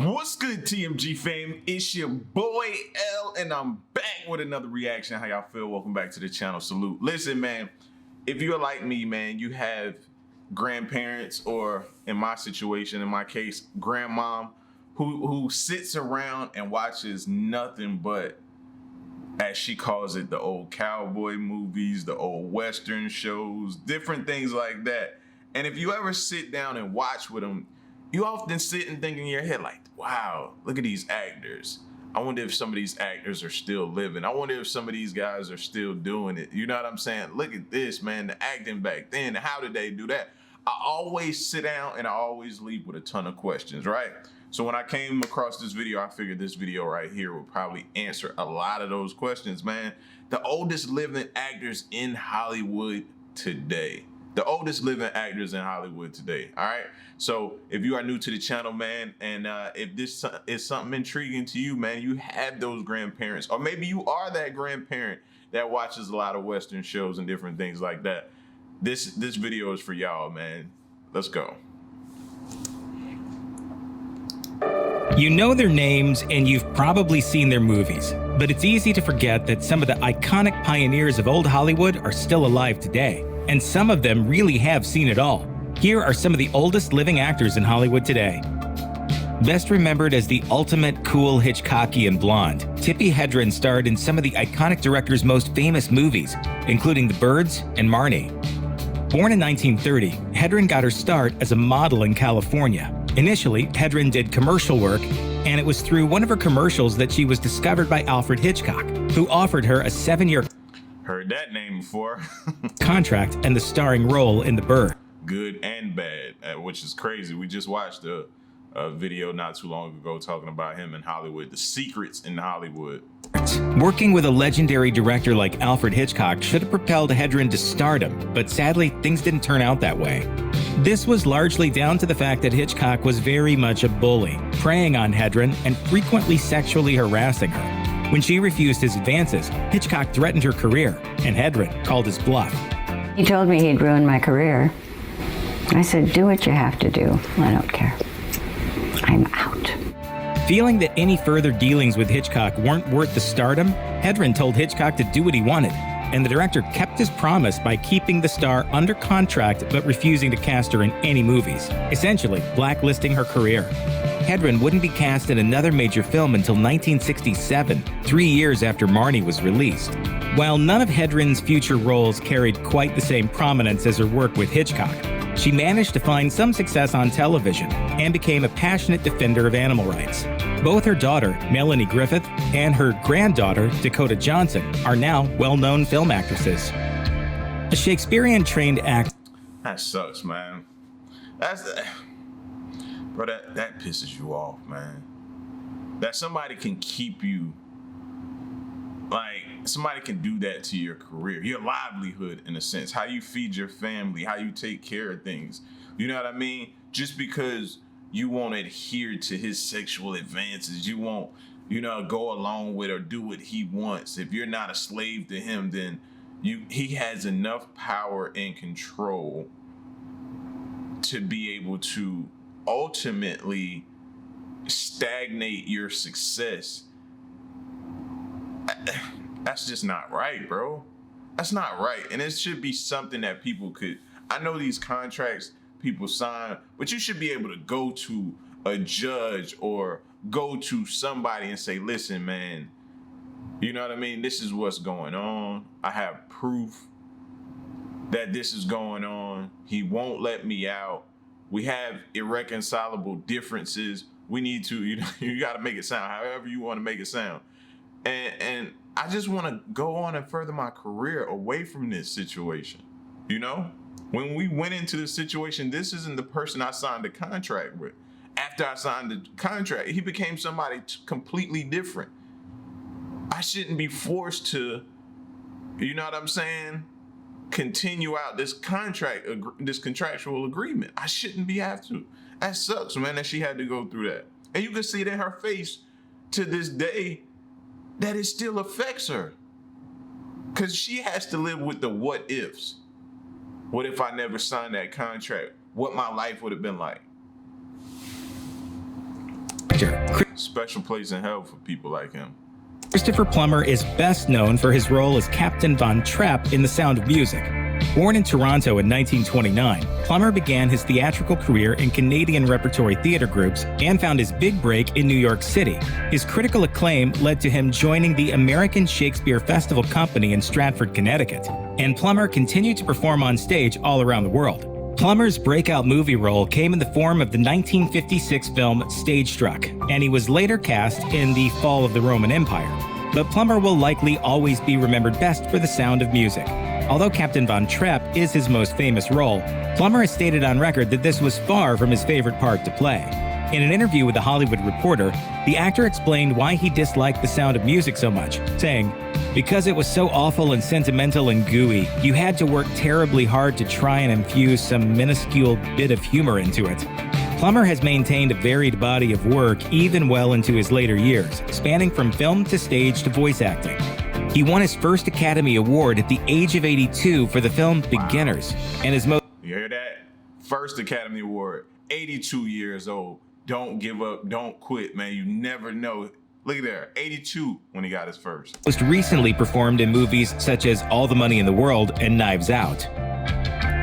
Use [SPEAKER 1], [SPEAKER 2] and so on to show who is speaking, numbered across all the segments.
[SPEAKER 1] What's good, TMG fam? It's your boy L, and I'm back with another reaction. How y'all feel? Welcome back to the channel. Salute. Listen, man, if you're like me, man, you have grandparents, or in my situation, in my case, grandmom, who sits around and watches nothing but, as she calls it, the old cowboy movies, the old Western shows, different things like that. And if you ever sit down and watch with them, you often sit and think in your head like, wow, look at these actors. I wonder if some of these actors are still living. I wonder if some of these guys are still doing it. You know what I'm saying? Look at this, man, the acting back then. How did they do that? I always sit down and I always leave with a ton of questions, right? So when I came across this video, I figured this video right here would probably answer a lot of those questions, man. The oldest living actors in Hollywood today. The oldest living actors in Hollywood today, all right? So if you are new to the channel, man, and if this is something intriguing to you, man, you have those grandparents, or maybe you are that grandparent that watches a lot of Western shows and different things like that. This video is for y'all, man. Let's go.
[SPEAKER 2] You know their names and you've probably seen their movies, but it's easy to forget that some of the iconic pioneers of old Hollywood are still alive today. And some of them really have seen it all. Here are some of the oldest living actors in Hollywood today. Best remembered as the ultimate cool Hitchcockian blonde, Tippi Hedren starred in some of the iconic director's most famous movies, including The Birds and Marnie. Born in 1930, Hedren got her start as a model in California. Initially, Hedren did commercial work, and it was through one of her commercials that she was discovered by Alfred Hitchcock, who offered her a 7-year
[SPEAKER 1] Heard that name before.
[SPEAKER 2] contract and the starring role in The Bird.
[SPEAKER 1] Good and bad, which is crazy. We just watched a video not too long ago talking about him in Hollywood, the secrets in Hollywood.
[SPEAKER 2] Working with a legendary director like Alfred Hitchcock should have propelled Hedren to stardom, but sadly, things didn't turn out that way. This was largely down to the fact that Hitchcock was very much a bully, preying on Hedren and frequently sexually harassing her. When she refused his advances, Hitchcock threatened her career, and Hedren called his bluff.
[SPEAKER 3] He told me he'd ruin my career. I said, do what you have to do. I don't care. I'm out.
[SPEAKER 2] Feeling that any further dealings with Hitchcock weren't worth the stardom, Hedren told Hitchcock to do what he wanted, and the director kept his promise by keeping the star under contract but refusing to cast her in any movies, essentially blacklisting her career. Hedren wouldn't be cast in another major film until 1967, 3 years after Marnie was released. While none of Hedren's future roles carried quite the same prominence as her work with Hitchcock, she managed to find some success on television and became a passionate defender of animal rights. Both her daughter, Melanie Griffith, and her granddaughter, Dakota Johnson, are now well-known film actresses. A Shakespearean-trained actor.
[SPEAKER 1] That sucks, man. Bro, that pisses you off, man. That somebody can keep you, like, somebody can do that to your career, your livelihood, in a sense, how you feed your family, how you take care of things. You know what I mean? Just because you won't adhere to his sexual advances, you won't, go along with or do what he wants. If you're not a slave to him, then he has enough power and control to be able to ultimately stagnate your success. That's just not right, bro. That's not right. And it should be something that people could, I know these contracts people sign, but you should be able to go to a judge or go to somebody and say, listen, man, you know what I mean? This is what's going on. I have proof that this is going on. He won't let me out. We have irreconcilable differences. We need to, you got to make it sound however you want to make it sound. And I just want to go on and further my career away from this situation. When we went into this situation, this isn't the person I signed the contract with. After I signed the contract, he became somebody completely different. I shouldn't be forced to, you know what I'm saying, continue out this contract, this contractual agreement. I shouldn't have to. That sucks, man, that she had to go through that. And you can see it in her face to this day that it still affects her. Because she has to live with the what ifs. What if I never signed that contract? What my life would have been like?
[SPEAKER 2] actor.
[SPEAKER 1] Special place in hell for people like him.
[SPEAKER 2] Christopher Plummer is best known for his role as Captain Von Trapp in The Sound of Music. Born in Toronto in 1929, Plummer began his theatrical career in Canadian repertory theater groups and found his big break in New York City. His critical acclaim led to him joining the American Shakespeare Festival Company in Stratford, Connecticut, and Plummer continued to perform on stage all around the world. Plummer's breakout movie role came in the form of the 1956 film Stage Struck, and he was later cast in The Fall of the Roman Empire. But Plummer will likely always be remembered best for The Sound of Music. Although Captain Von Trapp is his most famous role, Plummer has stated on record that this was far from his favorite part to play. In an interview with The Hollywood Reporter, the actor explained why he disliked The Sound of Music so much, saying, "Because it was so awful and sentimental and gooey, you had to work terribly hard to try and infuse some minuscule bit of humor into it." Plummer has maintained a varied body of work even well into his later years, spanning from film to stage to voice acting. He won his first Academy Award at the age of 82 for the film Beginners, and his most...
[SPEAKER 1] You hear that? First Academy Award, 82 years old. Don't give up, don't quit, man. You never know. Look at there, 82 when he got his first.
[SPEAKER 2] Most recently performed in movies such as All the Money in the World and Knives Out.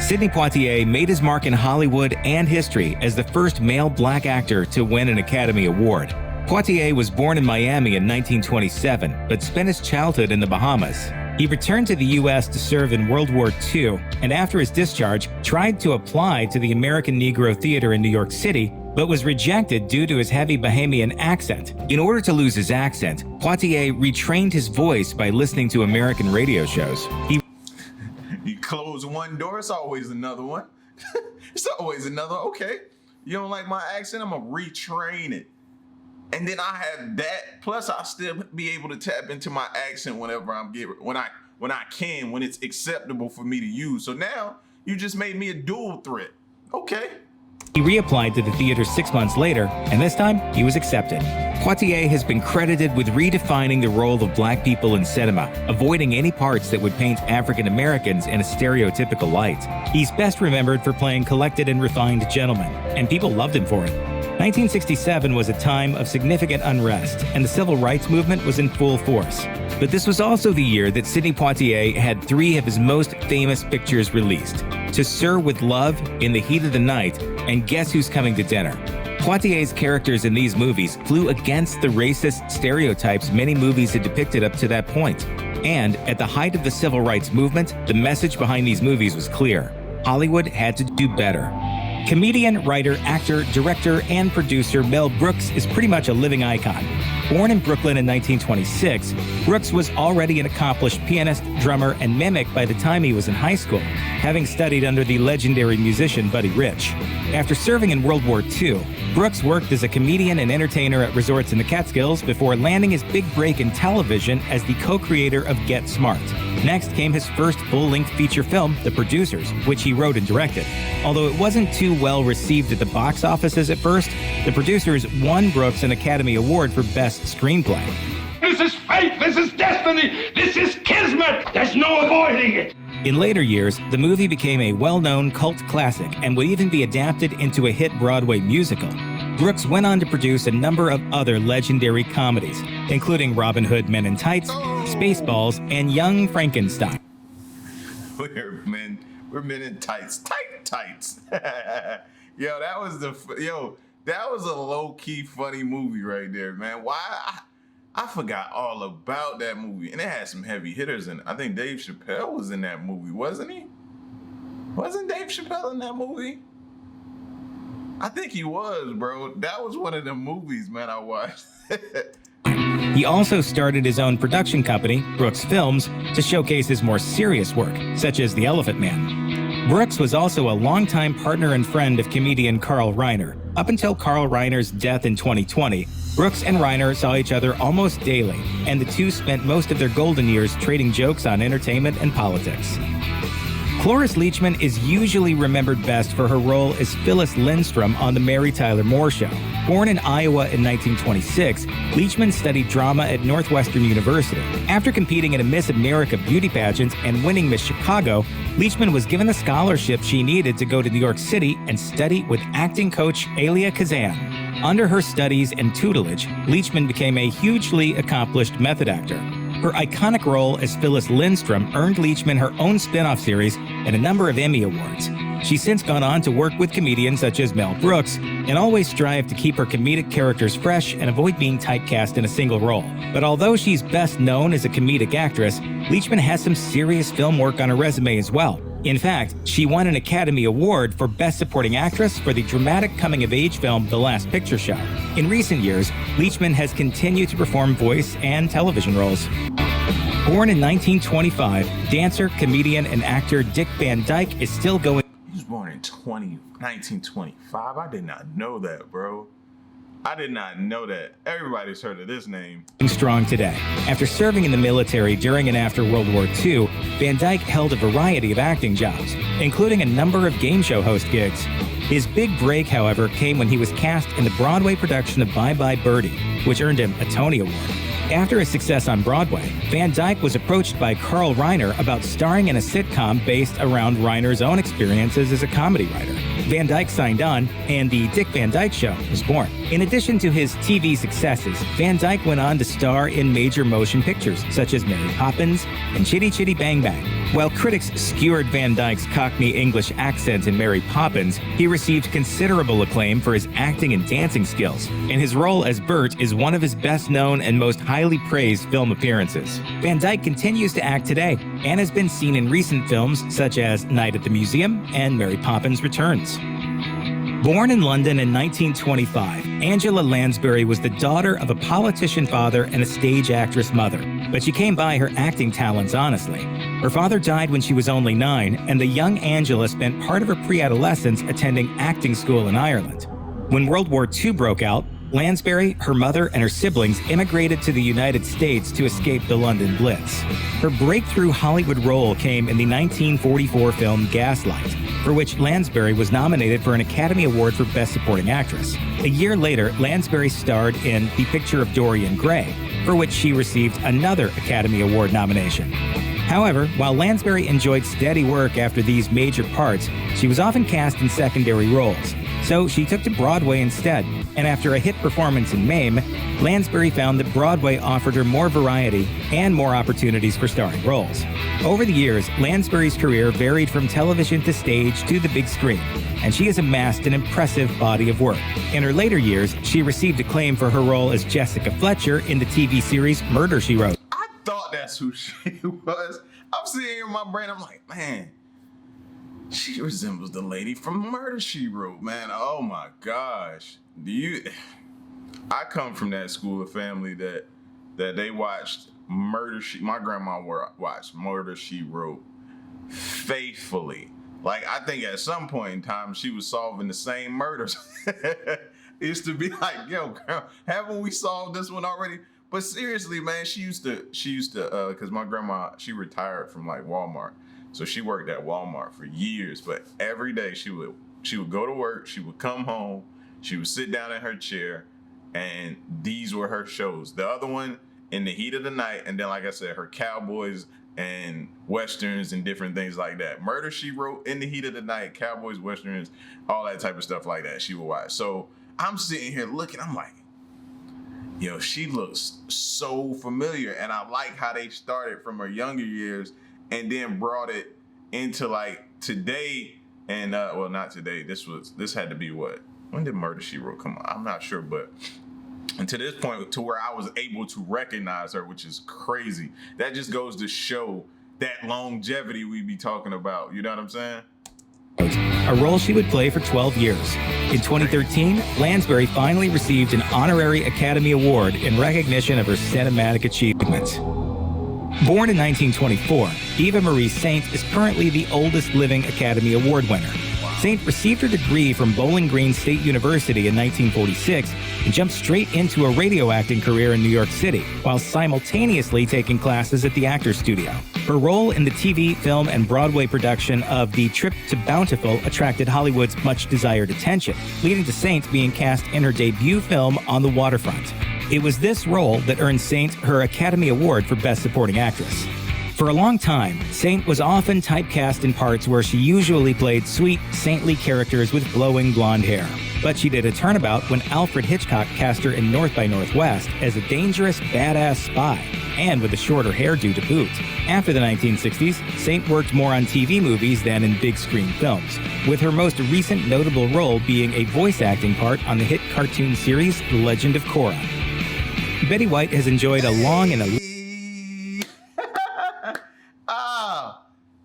[SPEAKER 2] Sidney Poitier made his mark in Hollywood and history as the first male black actor to win an Academy Award. Poitier was born in Miami in 1927, but spent his childhood in the Bahamas. He returned to the U.S. to serve in World War II, and after his discharge, tried to apply to the American Negro Theater in New York City, but was rejected due to his heavy Bahamian accent. In order to lose his accent, Poitier retrained his voice by listening to American radio shows.
[SPEAKER 1] You close one door, it's always another one. It's always another, okay. You don't like my accent, I'm gonna retrain it. And then I have that, plus I'll still be able to tap into my accent whenever when it's acceptable for me to use. So now you just made me a dual threat. Okay.
[SPEAKER 2] He reapplied to the theater 6 months later, and this time he was accepted. Poitier has been credited with redefining the role of black people in cinema, avoiding any parts that would paint African Americans in a stereotypical light. He's best remembered for playing collected and refined gentlemen, and people loved him for it. 1967 was a time of significant unrest, and the civil rights movement was in full force. But this was also the year that Sidney Poitier had 3 of his most famous pictures released: To Sir with Love, In the Heat of the Night, and Guess Who's Coming to Dinner. Poitier's characters in these movies flew against the racist stereotypes many movies had depicted up to that point. And at the height of the civil rights movement, the message behind these movies was clear: Hollywood had to do better. Comedian, writer, actor, director, and producer Mel Brooks is pretty much a living icon. Born in Brooklyn in 1926, Brooks was already an accomplished pianist, drummer, and mimic by the time he was in high school, having studied under the legendary musician Buddy Rich. After serving in World War II, Brooks worked as a comedian and entertainer at resorts in the Catskills before landing his big break in television as the co-creator of Get Smart. Next came his first full-length feature film, The Producers, which he wrote and directed. Although it wasn't too well received at the box offices at first, The Producers won Brooks an Academy Award for Best Screenplay.
[SPEAKER 4] This is fate, this is destiny, this is kismet, there's no avoiding it.
[SPEAKER 2] In later years, the movie became a well-known cult classic and would even be adapted into a hit Broadway musical. Brooks went on to produce a number of other legendary comedies, including Robin Hood Men in Tights, Spaceballs, and Young Frankenstein.
[SPEAKER 1] We're men in tights, tights. Yo, that was a low-key funny movie right there, man. Why? I forgot all about that movie, and it had some heavy hitters in it. I think Dave Chappelle was in that movie, wasn't he? Wasn't Dave Chappelle in that movie? I think he was, bro. That was one of the movies, man, I watched.
[SPEAKER 2] He also started his own production company, Brooks Films, to showcase his more serious work, such as The Elephant Man. Brooks was also a longtime partner and friend of comedian Carl Reiner. Up until Carl Reiner's death in 2020, Brooks and Reiner saw each other almost daily, and the two spent most of their golden years trading jokes on entertainment and politics. Cloris Leachman is usually remembered best for her role as Phyllis Lindstrom on The Mary Tyler Moore Show. Born in Iowa in 1926, Leachman studied drama at Northwestern University. After competing in a Miss America beauty pageant and winning Miss Chicago, Leachman was given the scholarship she needed to go to New York City and study with acting coach Elia Kazan. Under her studies and tutelage, Leachman became a hugely accomplished method actor. Her iconic role as Phyllis Lindstrom earned Leachman her own spin-off series and a number of Emmy Awards. She's since gone on to work with comedians such as Mel Brooks and always strived to keep her comedic characters fresh and avoid being typecast in a single role. But although she's best known as a comedic actress, Leachman has some serious film work on her resume as well. In fact, she won an Academy Award for Best Supporting Actress for the dramatic coming-of-age film The Last Picture Show. In recent years, Leachman has continued to perform voice and television roles. Born in 1925, dancer, comedian, and actor Dick Van Dyke is still going.
[SPEAKER 1] He was born in 1925. I did not know that, bro. I did not know that. Everybody's heard of this name.
[SPEAKER 2] Strong today. After serving in the military during and after World War II, Van Dyke held a variety of acting jobs, including a number of game show host gigs. His big break, however, came when he was cast in the Broadway production of Bye Bye Birdie, which earned him a Tony Award. After his success on Broadway, Van Dyke was approached by Carl Reiner about starring in a sitcom based around Reiner's own experiences as a comedy writer. Van Dyke signed on, and The Dick Van Dyke Show was born. In addition to his TV successes, Van Dyke went on to star in major motion pictures such as Mary Poppins and Chitty Chitty Bang Bang. While critics skewered Van Dyke's Cockney English accent in Mary Poppins, he received considerable acclaim for his acting and dancing skills, and his role as Bert is one of his best-known and most highly praised film appearances. Van Dyke continues to act today and has been seen in recent films such as Night at the Museum and Mary Poppins Returns. Born in London in 1925, Angela Lansbury was the daughter of a politician father and a stage actress mother, but she came by her acting talents honestly. Her father died when she was only 9, and the young Angela spent part of her pre-adolescence attending acting school in Ireland. When World War II broke out, Lansbury, her mother, and her siblings immigrated to the United States to escape the London Blitz. Her breakthrough Hollywood role came in the 1944 film Gaslight, for which Lansbury was nominated for an Academy Award for Best Supporting Actress. A year later, Lansbury starred in The Picture of Dorian Gray, for which she received another Academy Award nomination. However, while Lansbury enjoyed steady work after these major parts, she was often cast in secondary roles. So she took to Broadway instead, and after a hit performance in Mame, Lansbury found that Broadway offered her more variety and more opportunities for starring roles. Over the years, Lansbury's career varied from television to stage to the big screen, and she has amassed an impressive body of work. In her later years, she received acclaim for her role as Jessica Fletcher in the TV series Murder, She Wrote.
[SPEAKER 1] I thought that's who she was. I'm sitting here in my brain, I'm like, man, she resembles the lady from Murder, She Wrote, man. Oh my gosh. I come from that school of family that they watched my grandma watched Murder, She Wrote faithfully. Like, I think at some point in time, she was solving the same murders. It used to be like, yo, girl, haven't we solved this one already? But seriously, man, she used to, because my grandma, she retired from like Walmart. So she worked at Walmart for years, but every day she would go to work, she would come home, she would sit down in her chair, and these were her shows. The other one, In the Heat of the Night, and then, like I said, her cowboys and westerns and different things like that. Murder, She Wrote, In the Heat of the Night, cowboys, westerns, all that type of stuff like that she would watch. So I'm sitting here looking, I'm like, yo, she looks so familiar, and I like how they started from her younger years and then brought it into like today, and well, not today. This had to be what? When did Murder, She Wrote come on? I'm not sure, but and to this point, to where I was able to recognize her, which is crazy. That just goes to show that longevity we be talking about. You know what I'm saying?
[SPEAKER 2] A role she would play for 12 years. In 2013, Lansbury finally received an honorary Academy Award in recognition of her cinematic achievements. Born in 1924, Eva Marie Saint is currently the oldest living Academy Award winner. Saint received her degree from Bowling Green State University in 1946 and jumped straight into a radio acting career in New York City, while simultaneously taking classes at the Actors Studio. Her role in the TV, film, and Broadway production of The Trip to Bountiful attracted Hollywood's much-desired attention, leading to Saint being cast in her debut film On the Waterfront. It was this role that earned Saint her Academy Award for Best Supporting Actress. For a long time, Saint was often typecast in parts where she usually played sweet, saintly characters with glowing blonde hair. But she did a turnabout when Alfred Hitchcock cast her in North by Northwest as a dangerous, badass spy, and with a shorter hairdo to boot. After the 1960s, Saint worked more on TV movies than in big screen films, with her most recent notable role being a voice acting part on the hit cartoon series The Legend of Korra. Betty White has enjoyed a long and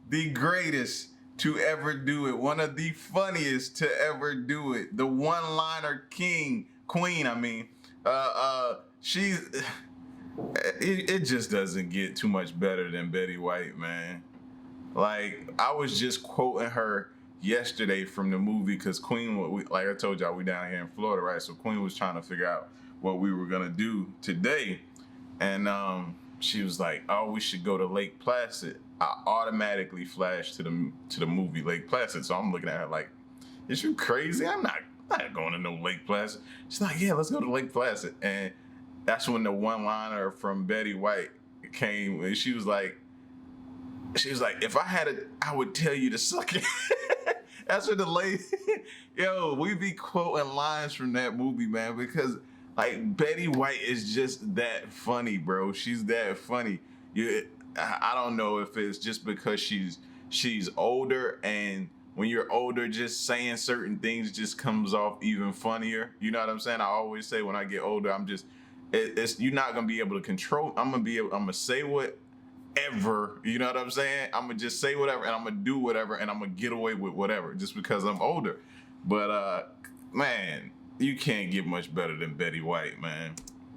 [SPEAKER 1] the greatest to ever do it. One of the funniest to ever do it. The one-liner queen, I mean. It just doesn't get too much better than Betty White, man. Like, I was just quoting her yesterday from the movie because Queen, like I told y'all, we down here in Florida, right? So Queen was trying to figure out what we were gonna do today. And she was like, oh, we should go to Lake Placid. I automatically flashed to the movie Lake Placid. So I'm looking at her like, is you crazy? I'm not going to no Lake Placid. She's like, yeah, let's go to Lake Placid. And that's when the one-liner from Betty White came. And she was like, if I had it, I would tell you to suck it. That's what the lady, yo, we be quoting lines from that movie, man, because like Betty White is just that funny, bro. She's that funny. I don't know if it's just because she's older, and when you're older, just saying certain things just comes off even funnier. You know what I'm saying? I always say when I get older, you're not gonna be able to control. I'm gonna say whatever. You know what I'm saying? I'm gonna just say whatever, and I'm gonna do whatever, and I'm gonna get away with whatever just because I'm older. But man, you can't get much better than Betty White, man.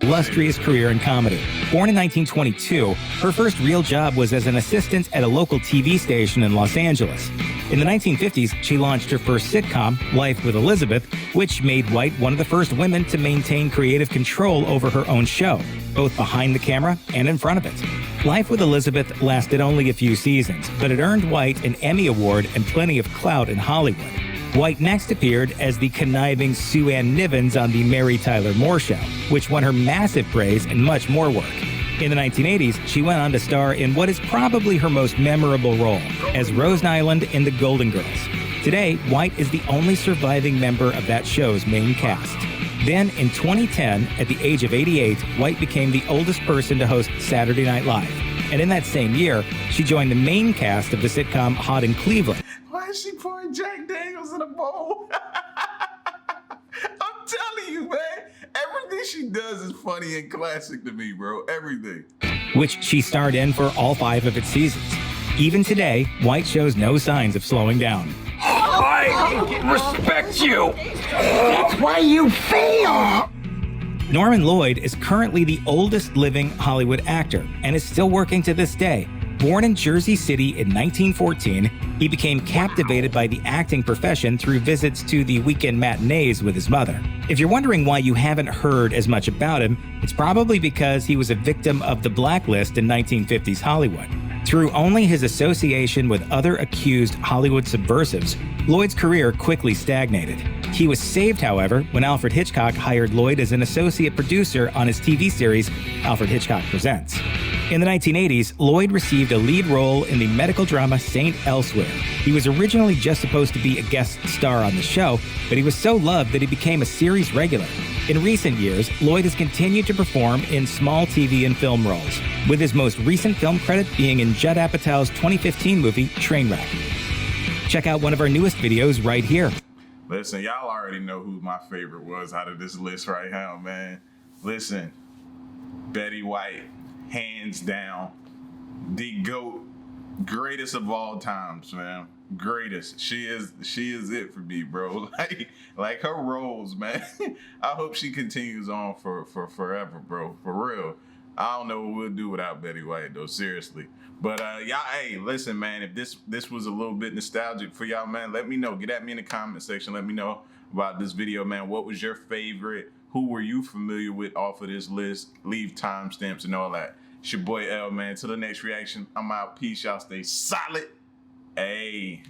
[SPEAKER 2] illustrious career in comedy. Born in 1922, her first real job was as an assistant at a local TV station in Los Angeles. In the 1950s, she launched her first sitcom, Life with Elizabeth, which made White one of the first women to maintain creative control over her own show, both behind the camera and in front of it. Life with Elizabeth lasted only a few seasons, but it earned White an Emmy Award and plenty of clout in Hollywood. White next appeared as the conniving Sue Ann Nivens on The Mary Tyler Moore Show, which won her massive praise and much more work. In the 1980s, she went on to star in what is probably her most memorable role, as Rose Nyland in The Golden Girls. Today, White is the only surviving member of that show's main cast. Then, in 2010, at the age of 88, White became the oldest person to host Saturday Night Live. And in that same year, she joined the main cast of the sitcom Hot in Cleveland.
[SPEAKER 1] Why is she pouring Jack Daniels in a bowl? I'm telling you, man. Everything she does is funny and classic to me, bro. Everything.
[SPEAKER 2] Which she starred in for all 5 of its seasons. Even today, White shows no signs of slowing down.
[SPEAKER 4] I respect you. That's why you fail.
[SPEAKER 2] Norman Lloyd is currently the oldest living Hollywood actor and is still working to this day. Born in Jersey City in 1914, he became captivated by the acting profession through visits to the weekend matinees with his mother. If you're wondering why you haven't heard as much about him, it's probably because he was a victim of the blacklist in 1950s Hollywood. Through only his association with other accused Hollywood subversives, Lloyd's career quickly stagnated. He was saved, however, when Alfred Hitchcock hired Lloyd as an associate producer on his TV series, Alfred Hitchcock Presents. In the 1980s, Lloyd received a lead role in the medical drama Saint Elsewhere. He was originally just supposed to be a guest star on the show, but he was so loved that he became a series regular. In recent years, Lloyd has continued to perform in small TV and film roles, with his most recent film credit being in Judd Apatow's 2015 movie Trainwreck. Check out one of our newest videos right here.
[SPEAKER 1] Listen, y'all already know who my favorite was out of this list right now, man. Listen, Betty White, hands down, the GOAT, greatest of all times, man. Greatest. She is it for me, bro. Like her roles, man. I hope she continues on for forever, bro. For real. I don't know what we'll do without Betty White, though, seriously. But y'all, hey, listen, man, if this was a little bit nostalgic for y'all, man, let me know. Get at me in the comment section. Let me know about this video, man. What was your favorite? Who were you familiar with off of this list? Leave timestamps and all that. It's your boy L, man. Till the next reaction, I'm out. Peace. Y'all stay solid. Hey.